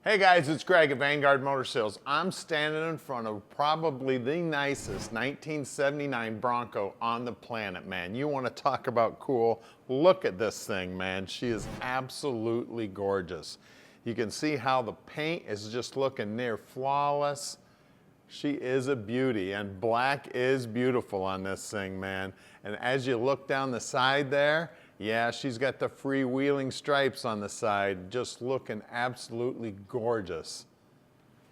Hey guys, it's Greg at Vanguard Motor Sales. I'm standing in front of probably the nicest 1979 Bronco on the planet, man. You want to talk about cool? Look at this thing, man. She is absolutely gorgeous. You can see how the paint is just looking near flawless. She is a beauty, and black is beautiful on this thing, man. And as you look down the side there, yeah, she's got the freewheeling stripes on the side, just looking absolutely gorgeous.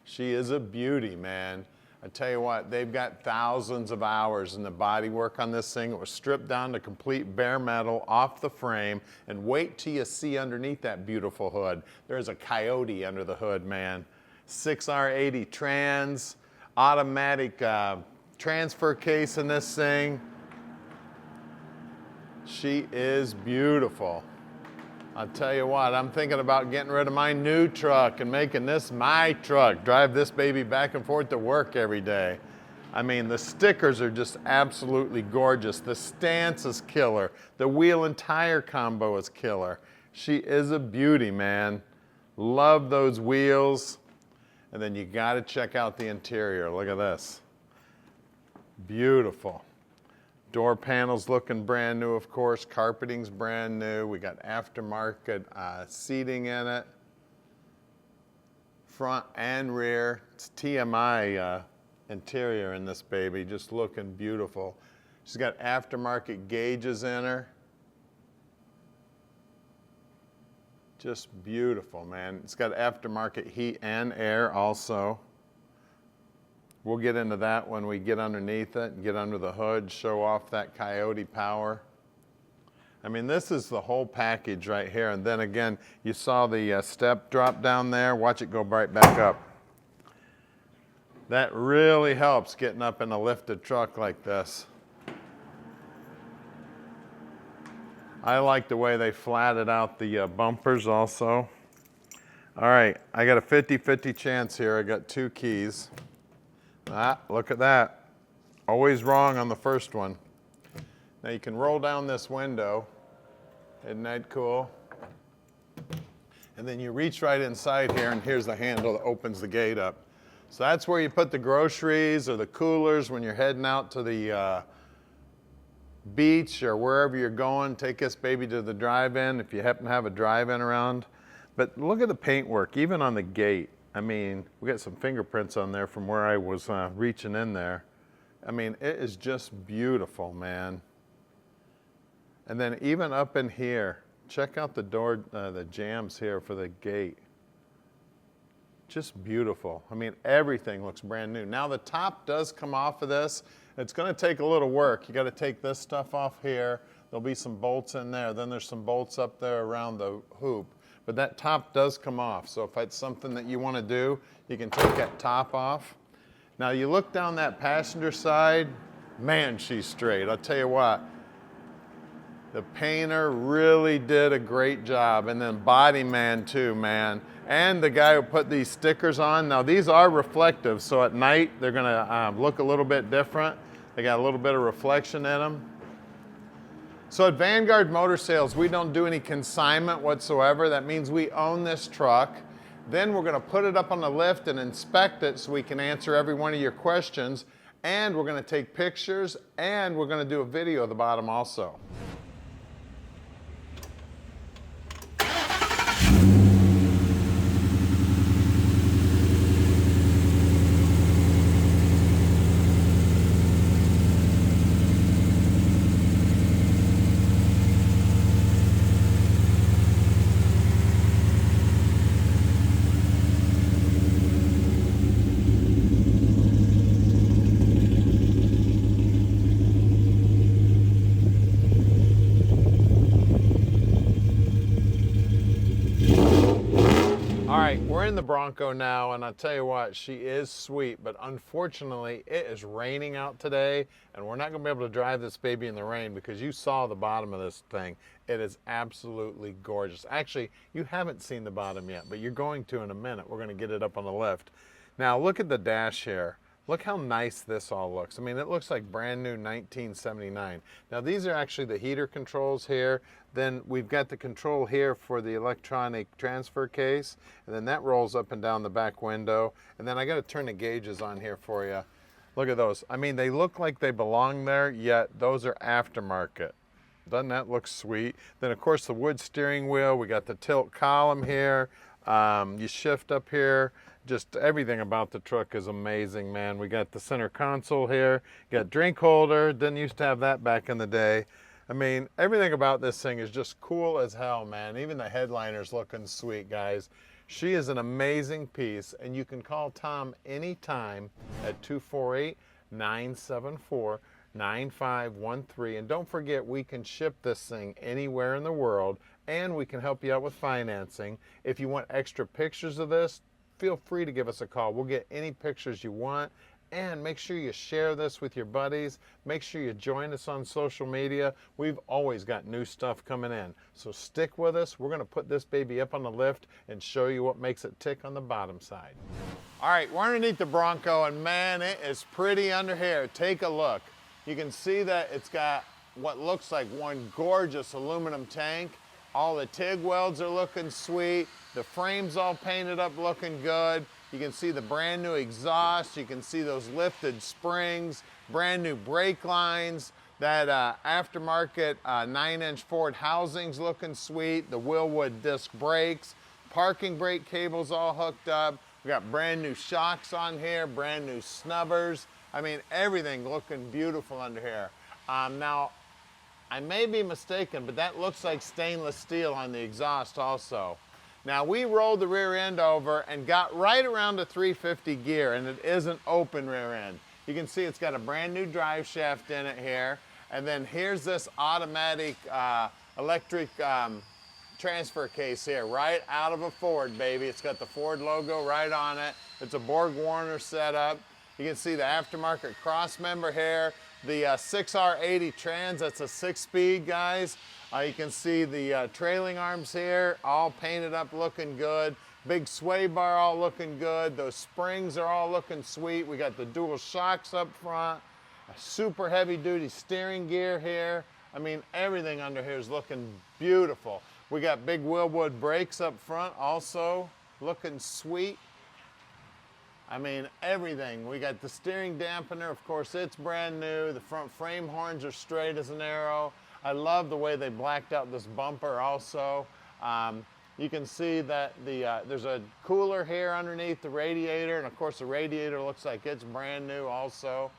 She is a beauty, man. I tell you what, they've got thousands of hours in the body work on this thing. It was stripped down to complete bare metal off the frame, and wait till you see underneath that beautiful hood. There's a coyote under the hood, man. 6R80 trans, automatic transfer case in this thing. She is beautiful. I'll tell you what, I'm thinking about getting rid of my new truck and making this my truck. Drive this baby back and forth to work every day. I mean, the stickers are just absolutely gorgeous. The stance is killer. The wheel and tire combo is killer. She is a beauty, man. Love those wheels. And then you gotta check out the interior. Look at this. Beautiful. Door panels looking brand new, of course. Carpeting's brand new. We got aftermarket seating in it. Front and rear. It's TMI interior in this baby, just looking beautiful. She's got aftermarket gauges in her. Just beautiful, man. It's got aftermarket heat and air also. We'll get into that when we get underneath it and get under the hood, show off that coyote power. I mean, this is the whole package right here. And then again, you saw the step drop down there. Watch it go right back up. That really helps getting up in a lifted truck like this. I like the way they flatted out the bumpers also. All right, I got a 50-50 chance here. I got two keys. Ah, look at that. Always wrong on the first one. Now you can roll down this window. Isn't that cool? And then you reach right inside here, and here's the handle that opens the gate up. So that's where you put the groceries or the coolers when you're heading out to the beach or wherever you're going. Take this baby to the drive-in if you happen to have a drive-in around. But look at the paintwork, even on the gate. I mean, we got some fingerprints on there from where I was reaching in there. I mean, it is just beautiful, man. And then even up in here, check out the door, the jambs here for the gate. Just beautiful. I mean, everything looks brand new. Now the top does come off of this. It's gonna take a little work. You gotta take this stuff off here. There'll be some bolts in there. Then there's some bolts up there around the hoop. But that top does come off, so if it's something that you want to do, you can take that top off. Now you look down that passenger side, man, she's straight. I'll tell you what, the painter really did a great job, and then body man too, man. And the guy who put these stickers on, now these are reflective, so at night they're gonna look a little bit different. They got a little bit of reflection in them. So at Vanguard Motor Sales, we don't do any consignment whatsoever. That means we own this truck. Then we're gonna put it up on the lift and inspect it so we can answer every one of your questions. And we're gonna take pictures, and we're gonna do a video of the bottom also. We're in the Bronco now, and I'll tell you what, she is sweet, but unfortunately it is raining out today, and we're not going to be able to drive this baby in the rain because you saw the bottom of this thing. It is absolutely gorgeous. Actually, you haven't seen the bottom yet, but you're going to in a minute. We're going to get it up on the lift. Now look at the dash here. Look how nice this all looks. I mean, it looks like brand new 1979. Now these are actually the heater controls here. Then we've got the control here for the electronic transfer case, and then that rolls up and down the back window. And then I got to turn the gauges on here for you. Look at those. I mean, they look like they belong there, yet those are aftermarket. Doesn't that look sweet? Then of course the wood steering wheel, we got the tilt column here. You shift up here. Just everything about the truck is amazing, man. We got the center console here, got drink holder, didn't used to have that back in the day. I mean, everything about this thing is just cool as hell, man. Even the headliner's looking sweet, guys. She is an amazing piece, and you can call Tom anytime at 248-974-9513. And don't forget, we can ship this thing anywhere in the world, and we can help you out with financing. If you want extra pictures of this, feel free to give us a call. We'll get any pictures you want. And make sure you share this with your buddies. Make sure you join us on social media. We've always got new stuff coming in. So stick with us. We're going to put this baby up on the lift and show you what makes it tick on the bottom side. All right, we're underneath the Bronco, and man, it is pretty under here. Take a look. You can see that it's got what looks like one gorgeous aluminum tank. All the TIG welds are looking sweet. The frame's all painted up looking good. You can see the brand new exhaust. You can see those lifted springs, brand new brake lines. That aftermarket 9-inch Ford housing's looking sweet. The Willwood disc brakes. Parking brake cables all hooked up. We got brand new shocks on here, brand new snubbers. I mean, everything looking beautiful under here. Now, I may be mistaken, but that looks like stainless steel on the exhaust also. Now we rolled the rear end over and got right around the 350 gear, and it is an open rear end. You can see it's got a brand new drive shaft in it here. And then here's this automatic electric transfer case here, right out of a Ford, baby. It's got the Ford logo right on it. It's a Borg Warner setup. You can see the aftermarket cross member here. The 6R80 trans, that's a 6-speed, guys. You can see the trailing arms here, all painted up looking good. Big sway bar all looking good. Those springs are all looking sweet. We got the dual shocks up front. A super heavy duty steering gear here. I mean, everything under here is looking beautiful. We got big Willwood brakes up front also looking sweet. I mean, everything. We got the steering dampener, of course, it's brand new. The front frame horns are straight as an arrow. I love the way they blacked out this bumper also. You can see that there's a cooler here underneath the radiator, and of course the radiator looks like it's brand new also.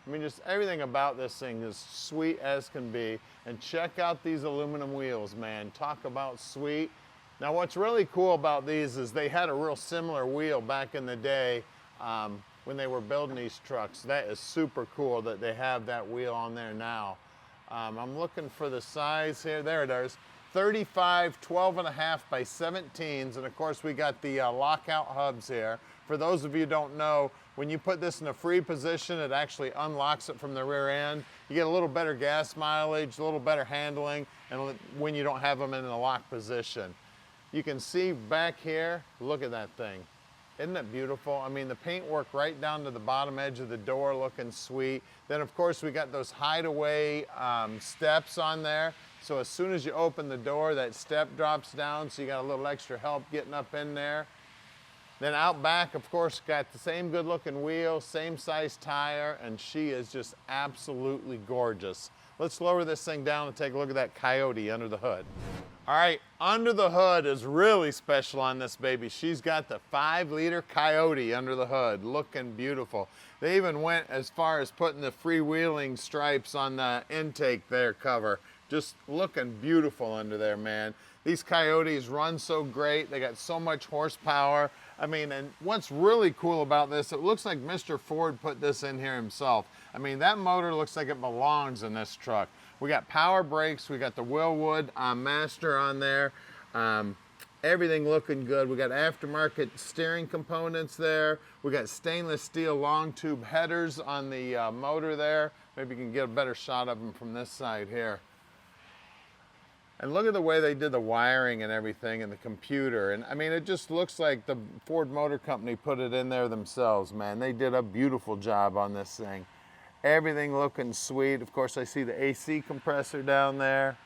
I mean, just everything about this thing is sweet as can be. And check out these aluminum wheels, man. Talk about sweet. Now what's really cool about these is they had a real similar wheel back in the day when they were building these trucks. That is super cool that they have that wheel on there now. I'm looking for the size here. There it is. 35 12.5 by 17s, and of course we got the lockout hubs here. For those of you who don't know, when you put this in a free position, it actually unlocks it from the rear end. You get a little better gas mileage, a little better handling, and when you don't have them in a locked position. You can see back here, look at that thing. Isn't it beautiful? I mean, the paintwork right down to the bottom edge of the door looking sweet. Then of course we got those hideaway steps on there. So as soon as you open the door, that step drops down, so you got a little extra help getting up in there. Then out back, of course, got the same good looking wheel, same size tire, and she is just absolutely gorgeous. Let's lower this thing down and take a look at that Coyote under the hood. All right, under the hood is really special on this baby. She's got the 5-liter Coyote under the hood, looking beautiful. They even went as far as putting the Freewheeling stripes on the intake there cover. Just looking beautiful under there, man. These Coyotes run so great. They got so much horsepower. I mean, and what's really cool about this, it looks like Mr. Ford put this in here himself. I mean, that motor looks like it belongs in this truck. We got power brakes. We got the Willwood master on there. Everything looking good. We got aftermarket steering components there. We got stainless steel long tube headers on the motor there. Maybe you can get a better shot of them from this side here. And look at the way they did the wiring and everything and the computer. And I mean, it just looks like the Ford Motor Company put it in there themselves, man. They did a beautiful job on this thing. Everything looking sweet. Of course, I see the AC compressor down there.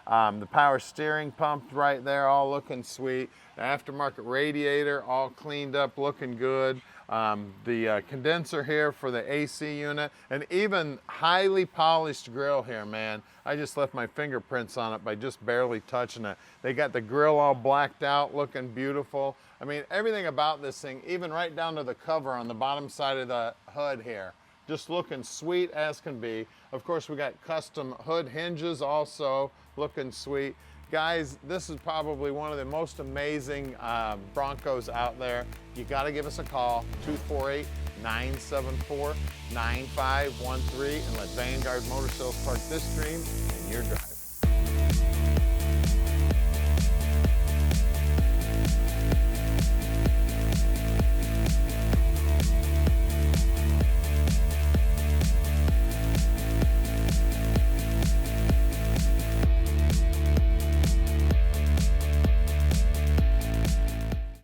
The power steering pump right there, all looking sweet. The aftermarket radiator, all cleaned up, looking good. The condenser here for the AC unit, and even highly polished grill here, man. I just left my fingerprints on it by just barely touching it. They got the grill all blacked out, looking beautiful. I mean, everything about this thing, even right down to the cover on the bottom side of the hood here, just looking sweet as can be. Of course, we got custom hood hinges also, looking sweet. Guys, this is probably one of the most amazing Broncos out there. You gotta give us a call, 248-974-9513, and let Vanguard Motor Sales park this dream in your drive.